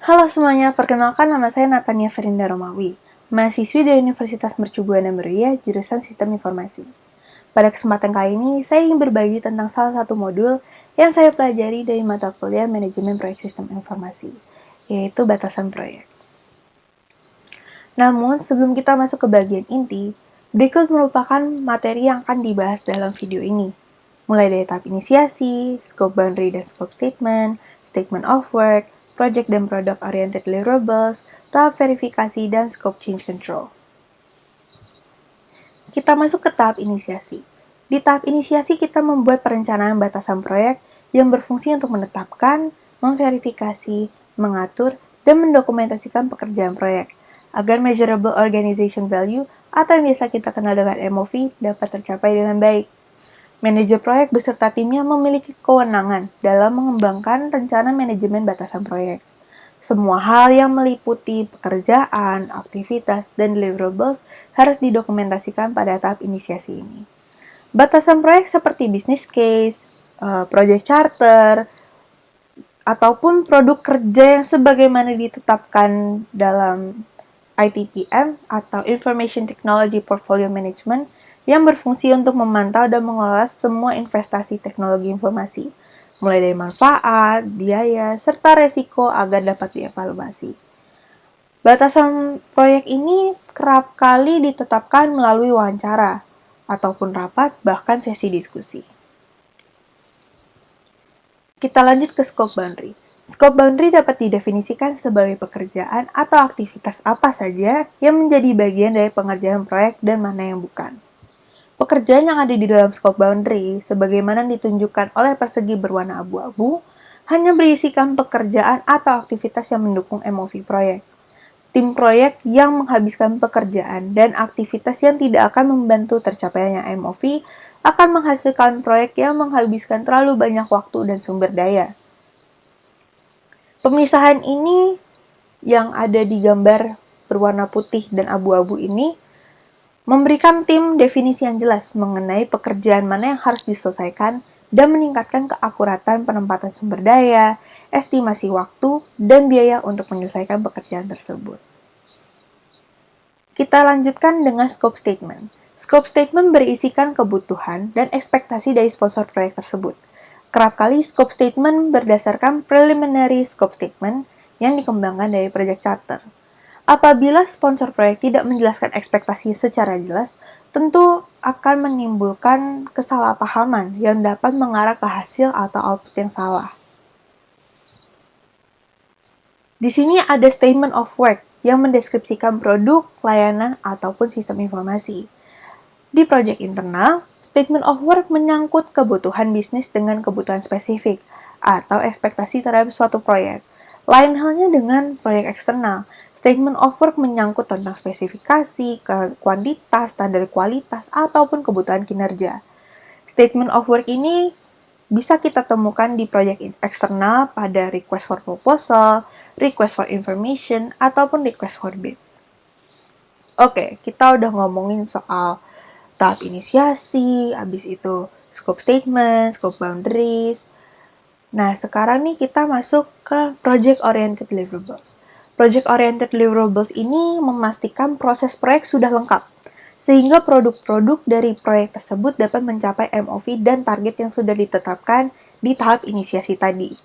Halo semuanya, perkenalkan nama saya Natania Ferinda Romawi, mahasiswi dari Universitas Mercu Buana Muria, jurusan Sistem Informasi. Pada kesempatan kali ini, saya ingin berbagi tentang salah satu modul yang saya pelajari dari mata kuliah Manajemen Proyek Sistem Informasi, yaitu batasan proyek. Namun, sebelum kita masuk ke bagian inti, berikut merupakan materi yang akan dibahas dalam video ini, mulai dari tahap inisiasi, scope boundary dan scope statement, statement of work, project dan product oriented deliverables, tahap verifikasi, dan scope change control. Kita masuk ke tahap inisiasi. Di tahap inisiasi kita membuat perencanaan batasan proyek yang berfungsi untuk menetapkan, memverifikasi, mengatur, dan mendokumentasikan pekerjaan proyek agar measurable organization value atau yang biasa kita kenal dengan MOV dapat tercapai dengan baik. Manajer proyek beserta timnya memiliki kewenangan dalam mengembangkan rencana manajemen batasan proyek. Semua hal yang meliputi pekerjaan, aktivitas, dan deliverables harus didokumentasikan pada tahap inisiasi ini. Batasan proyek seperti business case, project charter, ataupun produk kerja yang sebagaimana ditetapkan dalam ITPM atau Information Technology Portfolio Management yang berfungsi untuk memantau dan mengelola semua investasi teknologi informasi, mulai dari manfaat, biaya, serta resiko agar dapat dievaluasi. Batasan proyek ini kerap kali ditetapkan melalui wawancara, ataupun rapat, bahkan sesi diskusi. Kita lanjut ke scope boundary. Scope boundary dapat didefinisikan sebagai pekerjaan atau aktivitas apa saja yang menjadi bagian dari pengerjaan proyek dan mana yang bukan. Pekerjaan yang ada di dalam scope boundary, sebagaimana ditunjukkan oleh persegi berwarna abu-abu, hanya berisikan pekerjaan atau aktivitas yang mendukung MOV proyek. Tim proyek yang menghabiskan pekerjaan dan aktivitas yang tidak akan membantu tercapainya MOV akan menghasilkan proyek yang menghabiskan terlalu banyak waktu dan sumber daya. Pemisahan ini yang ada di gambar berwarna putih dan abu-abu ini memberikan tim definisi yang jelas mengenai pekerjaan mana yang harus diselesaikan dan meningkatkan keakuratan penempatan sumber daya, estimasi waktu, dan biaya untuk menyelesaikan pekerjaan tersebut. Kita lanjutkan dengan scope statement. Scope statement berisikan kebutuhan dan ekspektasi dari sponsor proyek tersebut. Kerap kali scope statement berdasarkan preliminary scope statement yang dikembangkan dari project charter. Apabila sponsor proyek tidak menjelaskan ekspektasinya secara jelas, tentu akan menimbulkan kesalahpahaman yang dapat mengarah ke hasil atau output yang salah. Di sini ada statement of work yang mendeskripsikan produk, layanan, ataupun sistem informasi. Di project internal, statement of work menyangkut kebutuhan bisnis dengan kebutuhan spesifik atau ekspektasi terhadap suatu proyek. Lain halnya dengan proyek eksternal, statement of work menyangkut tentang spesifikasi, kuantitas, standar kualitas, ataupun kebutuhan kinerja. Statement of work ini bisa kita temukan di proyek eksternal pada request for proposal, request for information, ataupun request for bid. Oke, kita udah ngomongin soal tahap inisiasi, habis itu scope statement, scope boundaries. Nah, sekarang nih kita masuk ke project oriented deliverables. Project oriented deliverables ini memastikan proses proyek sudah lengkap, sehingga produk-produk dari proyek tersebut dapat mencapai MOV dan target yang sudah ditetapkan di tahap inisiasi tadi.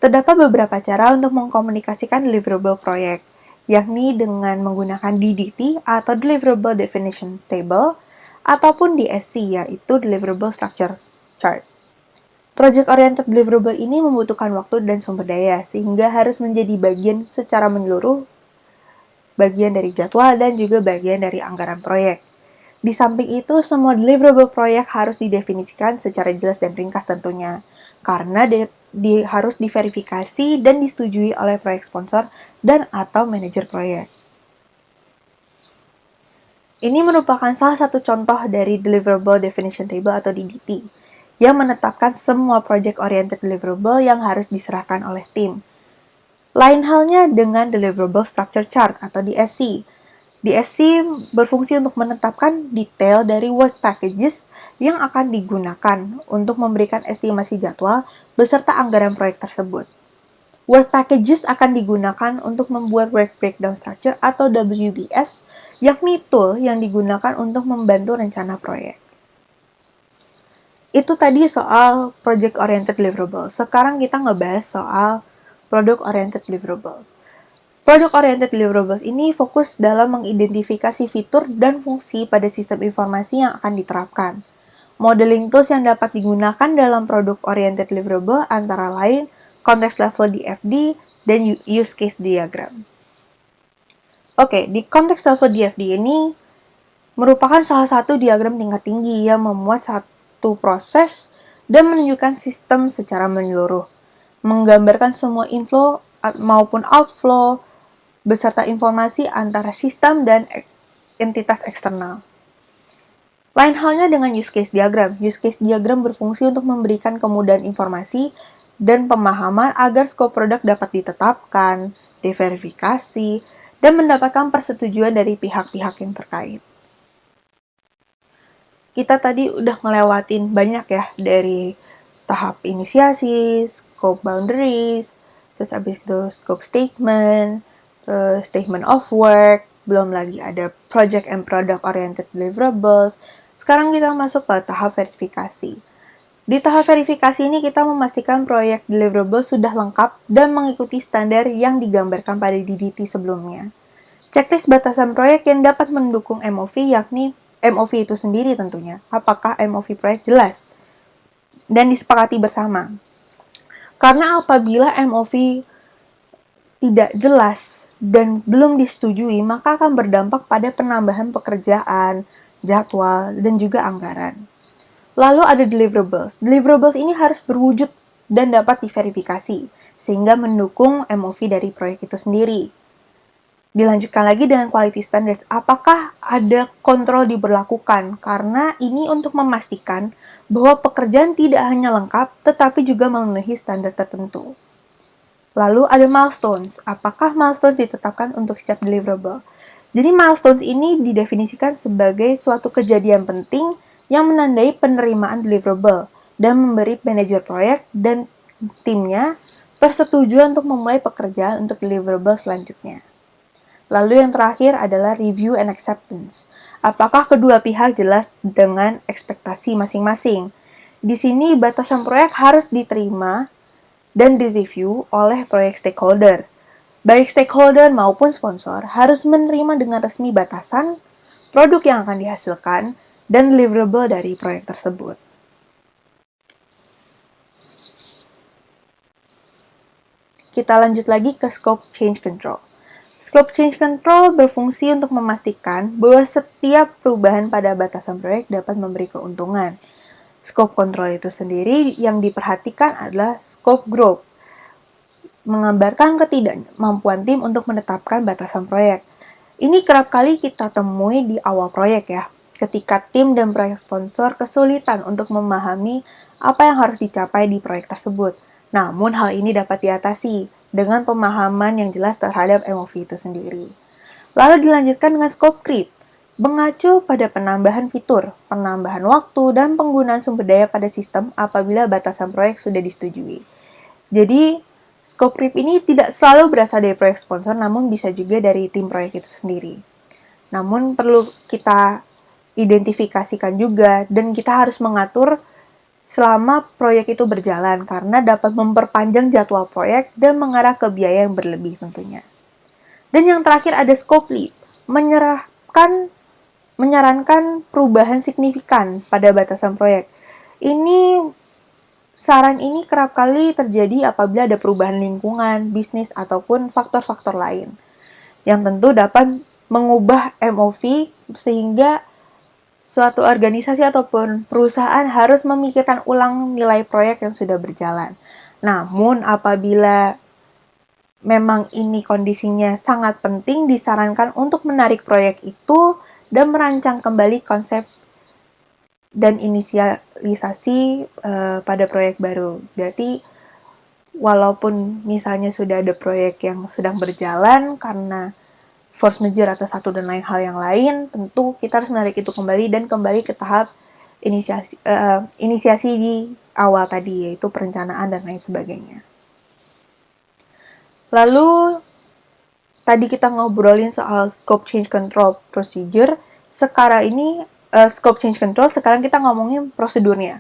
Terdapat beberapa cara untuk mengkomunikasikan deliverable proyek, yakni dengan menggunakan DDT atau Deliverable Definition Table, ataupun DSC, yaitu Deliverable Structure Chart. Project-oriented deliverable ini membutuhkan waktu dan sumber daya, sehingga harus menjadi bagian secara menyeluruh, bagian dari jadwal dan juga bagian dari anggaran proyek. Di samping itu, semua deliverable proyek harus didefinisikan secara jelas dan ringkas tentunya, karena harus diverifikasi dan disetujui oleh proyek sponsor dan atau manajer proyek. Ini merupakan salah satu contoh dari Deliverable Definition Table atau DDT, yang menetapkan semua project-oriented deliverable yang harus diserahkan oleh tim. Lain halnya dengan Deliverable Structure Chart atau DSC. DSC berfungsi untuk menetapkan detail dari work packages yang akan digunakan untuk memberikan estimasi jadwal beserta anggaran proyek tersebut. Work packages akan digunakan untuk membuat work breakdown structure atau WBS, yakni tool yang digunakan untuk membantu rencana proyek. Itu tadi soal project oriented deliverables. Sekarang kita ngebahas soal product oriented deliverables. Product oriented deliverables ini fokus dalam mengidentifikasi fitur dan fungsi pada sistem informasi yang akan diterapkan. Modeling tools yang dapat digunakan dalam product oriented deliverable antara lain context level DFD dan use case diagram. Oke, di context level DFD ini merupakan salah satu diagram tingkat tinggi yang memuat satu proses dan menunjukkan sistem secara menyeluruh, menggambarkan semua inflow maupun outflow beserta informasi antara sistem dan entitas eksternal. Lain halnya dengan use case diagram. Use case diagram berfungsi untuk memberikan kemudahan informasi dan pemahaman agar skop produk dapat ditetapkan, diverifikasi, dan mendapatkan persetujuan dari pihak-pihak yang terkait. Kita tadi udah ngelewatin banyak ya, dari tahap inisiasi, scope boundaries, terus abis itu scope statement, terus statement of work, belum lagi ada project and product oriented deliverables. Sekarang kita masuk ke tahap verifikasi. Di tahap verifikasi ini kita memastikan proyek deliverable sudah lengkap dan mengikuti standar yang digambarkan pada DDT sebelumnya. Checklist batasan proyek yang dapat mendukung MOV, yakni MOV itu sendiri tentunya. Apakah MOV proyek jelas dan disepakati bersama. Karena apabila MOV tidak jelas dan belum disetujui, maka akan berdampak pada penambahan pekerjaan, jadwal, dan juga anggaran. Lalu ada deliverables. Deliverables ini harus berwujud dan dapat diverifikasi, sehingga mendukung MOV dari proyek itu sendiri. Dilanjutkan lagi dengan quality standards. Apakah ada kontrol diberlakukan? Karena ini untuk memastikan bahwa pekerjaan tidak hanya lengkap, tetapi juga memenuhi standar tertentu. Lalu ada milestones. Apakah milestones ditetapkan untuk setiap deliverable? Jadi milestones ini didefinisikan sebagai suatu kejadian penting yang menandai penerimaan deliverable dan memberi manajer proyek dan timnya persetujuan untuk memulai pekerjaan untuk deliverable selanjutnya. Lalu yang terakhir adalah review and acceptance. Apakah kedua pihak jelas dengan ekspektasi masing-masing? Di sini batasan proyek harus diterima dan direview oleh proyek stakeholder. Baik stakeholder maupun sponsor harus menerima dengan resmi batasan, produk yang akan dihasilkan, dan deliverable dari proyek tersebut. Kita lanjut lagi ke scope change control. Scope change control berfungsi untuk memastikan bahwa setiap perubahan pada batasan proyek dapat memberi keuntungan. Scope control itu sendiri yang diperhatikan adalah scope growth, menggambarkan ketidakmampuan tim untuk menetapkan batasan proyek. Ini kerap kali kita temui di awal proyek ya, ketika tim dan proyek sponsor kesulitan untuk memahami apa yang harus dicapai di proyek tersebut. Namun hal ini dapat diatasi dengan pemahaman yang jelas terhadap MOV itu sendiri. Lalu dilanjutkan dengan scope creep, mengacu pada penambahan fitur, penambahan waktu, dan penggunaan sumber daya pada sistem apabila batasan proyek sudah disetujui. Jadi, scope creep ini tidak selalu berasal dari proyek sponsor, namun bisa juga dari tim proyek itu sendiri. Namun perlu kita identifikasikan juga, dan kita harus mengatur selama proyek itu berjalan, karena dapat memperpanjang jadwal proyek dan mengarah ke biaya yang berlebih tentunya. Dan yang terakhir ada scope leap, menyarankan perubahan signifikan pada batasan proyek. Saran ini kerap kali terjadi apabila ada perubahan lingkungan, bisnis, ataupun faktor-faktor lain, yang tentu dapat mengubah MOV sehingga suatu organisasi ataupun perusahaan harus memikirkan ulang nilai proyek yang sudah berjalan. Namun apabila memang ini kondisinya sangat penting, disarankan untuk menarik proyek itu dan merancang kembali konsep dan inisialisasi pada proyek baru. Berarti walaupun misalnya sudah ada proyek yang sedang berjalan karena force majeure atau satu dan lain hal yang lain, tentu kita harus menarik itu kembali dan kembali ke tahap inisiasi di awal tadi, yaitu perencanaan dan lain sebagainya. Lalu, tadi kita ngobrolin soal scope change control procedure. Sekarang ini, scope change control, sekarang kita ngomongin prosedurnya.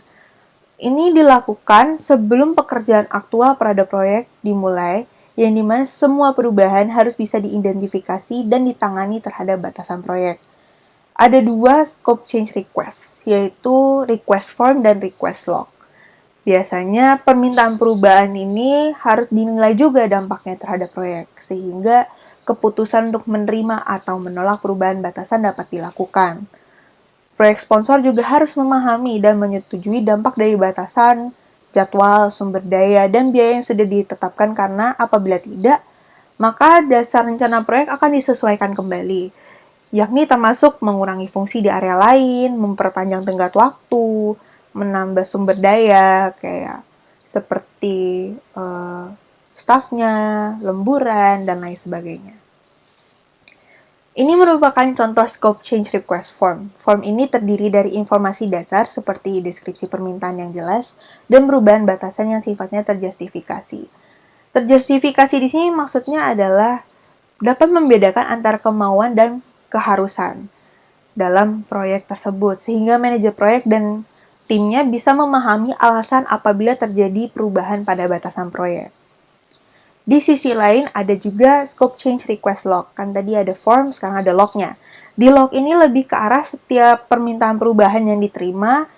Ini dilakukan sebelum pekerjaan aktual pada proyek dimulai, yang dimana semua perubahan harus bisa diidentifikasi dan ditangani terhadap batasan proyek. Ada dua scope change request, yaitu request form dan request log. Biasanya permintaan perubahan ini harus dinilai juga dampaknya terhadap proyek, sehingga keputusan untuk menerima atau menolak perubahan batasan dapat dilakukan. Proyek sponsor juga harus memahami dan menyetujui dampak dari batasan, jadwal, sumber daya, dan biaya yang sudah ditetapkan karena apabila tidak, maka dasar rencana proyek akan disesuaikan kembali, yakni termasuk mengurangi fungsi di area lain, memperpanjang tenggat waktu, menambah sumber daya, kayak seperti stafnya, lemburan, dan lain sebagainya. Ini merupakan contoh scope change request form. Form ini terdiri dari informasi dasar seperti deskripsi permintaan yang jelas dan perubahan batasan yang sifatnya terjustifikasi. Terjustifikasi di sini maksudnya adalah dapat membedakan antara kemauan dan keharusan dalam proyek tersebut, sehingga manajer proyek dan timnya bisa memahami alasan apabila terjadi perubahan pada batasan proyek. Di sisi lain, ada juga scope change request log. Kan tadi ada form, sekarang ada lognya. Di log ini lebih ke arah setiap permintaan perubahan yang diterima,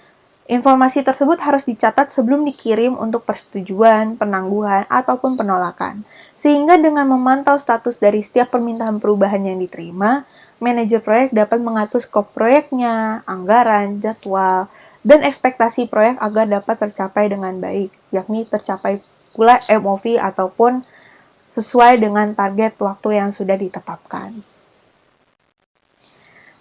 informasi tersebut harus dicatat sebelum dikirim untuk persetujuan, penangguhan, ataupun penolakan. Sehingga dengan memantau status dari setiap permintaan perubahan yang diterima, manajer proyek dapat mengatur skop proyeknya, anggaran, jadwal, dan ekspektasi proyek agar dapat tercapai dengan baik, yakni tercapai pula MOV ataupun sesuai dengan target waktu yang sudah ditetapkan.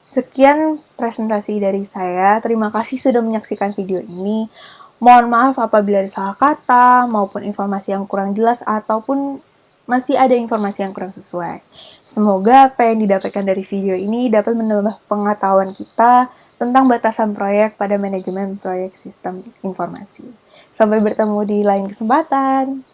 Sekian presentasi dari saya. Terima kasih sudah menyaksikan video ini. Mohon maaf apabila ada salah kata maupun informasi yang kurang jelas ataupun masih ada informasi yang kurang sesuai. Semoga apa yang didapatkan dari video ini dapat menambah pengetahuan kita tentang batasan proyek pada manajemen proyek sistem informasi. Sampai bertemu di lain kesempatan.